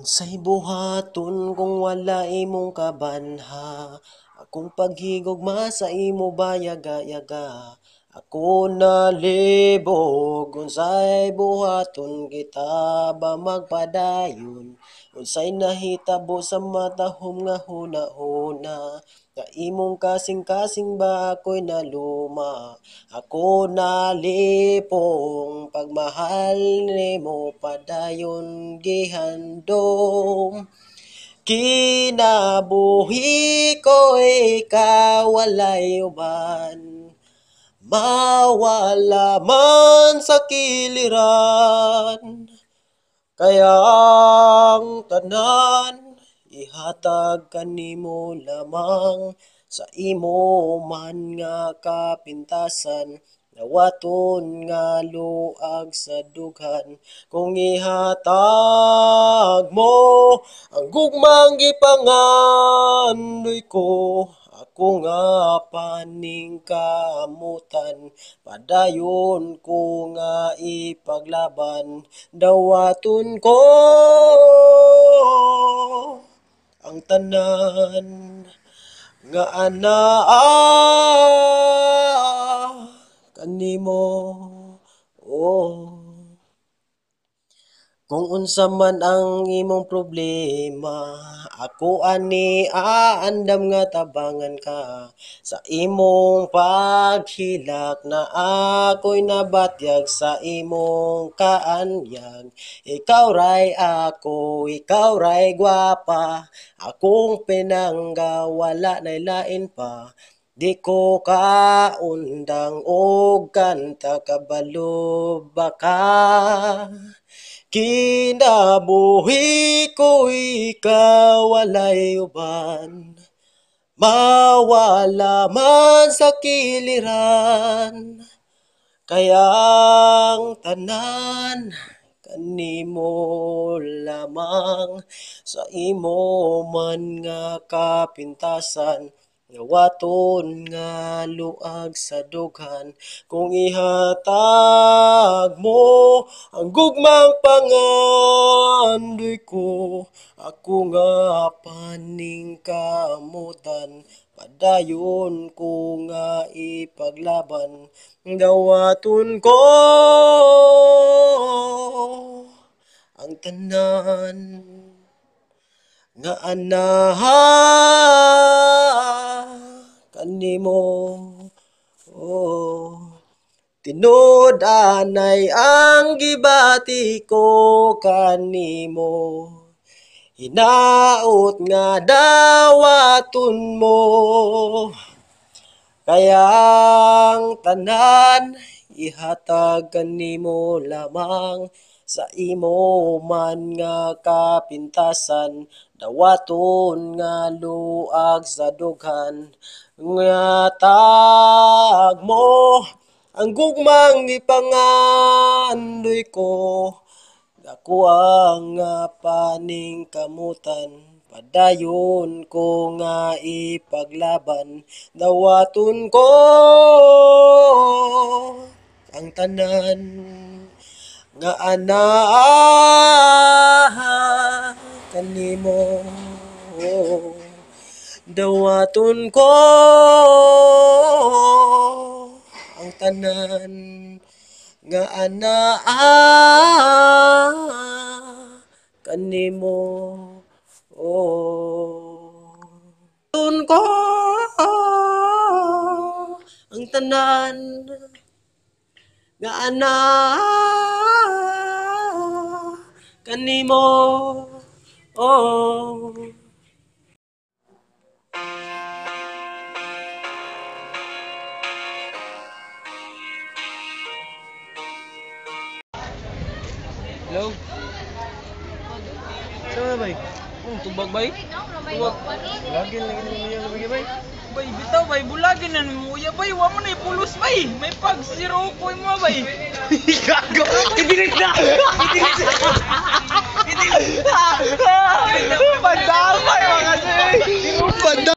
Unsay buhaton kung wala imong kabanha? Akong paghigugma sa imo ba yaga-yaga? Ako nalibog, unsay buhaton kita ba magpadayon? Unsay nahitabo sa matahom nga huna-huna? Nga imong kasing-kasing ba ako'y naluma? Ako nalipong pagmahal nimo padayon gihandom. Kinabuhi ko ikaw walay uban. Mawala man sa kiliran. Kaya ang tanan ihatag kanimo lamang sa imo man nga kapintasan. Nawaton nga luag sa dughan kung ihatag mo ang gugmang gipangandoy ko. Ako nga paning kamutan, padayon ko nga ipaglaban. Dawaton ko ang tanan nga kanimo. Kung unsa man ang imong problema, ako ani aandam nga tabangan ka. Sa imong paghilak na ako'y nabatyag sa imong kaanyag. Ikaw ray ako, ikaw ray gwapa, akong pinangga wala nay lain pa. Di ko kaundang og kanta kabalo baka. Kinabuhi ko ikaw walay uban. Mawala man sa kiliran. Kaya ang tanan kanimo lamang sa imo man nga kapintasan. Nawaton nga luag sa dughan kung ihatag mo ang gugmang pangandoy ko. Ako nga paning kamutan, padayon ko nga ipaglaban. Dawaton ko ang tanan nga kanimo. Tinud anay ang gibati ko kanimo. Hinaot nga dawaton mo. Kaya ang tanan ihatag kanimo lamang sa imo man nga kapintasan. Dawaton nga luag sa dughan nga tag mo ang gugmang ipangandoy ko. Ako ang paning kamutan, padayon ko nga ipaglaban. Dawaton ko ang tanan nga kanimo. Dawaton ko ang tanan nga kanimo. Dawaton ko ang tanan nga kanimo. Hello? Saan na bay? Tubag bay? Tubag. Lagi naman yung nabigay bay? Bay, bitaw bay, bulagin na mo. Ya bay, wa mo na ipulos bay. May pag zero ko mo bay. Gago! Idilit na! Idilit na! Idilit na! Pandamay mga sir. Pandamay!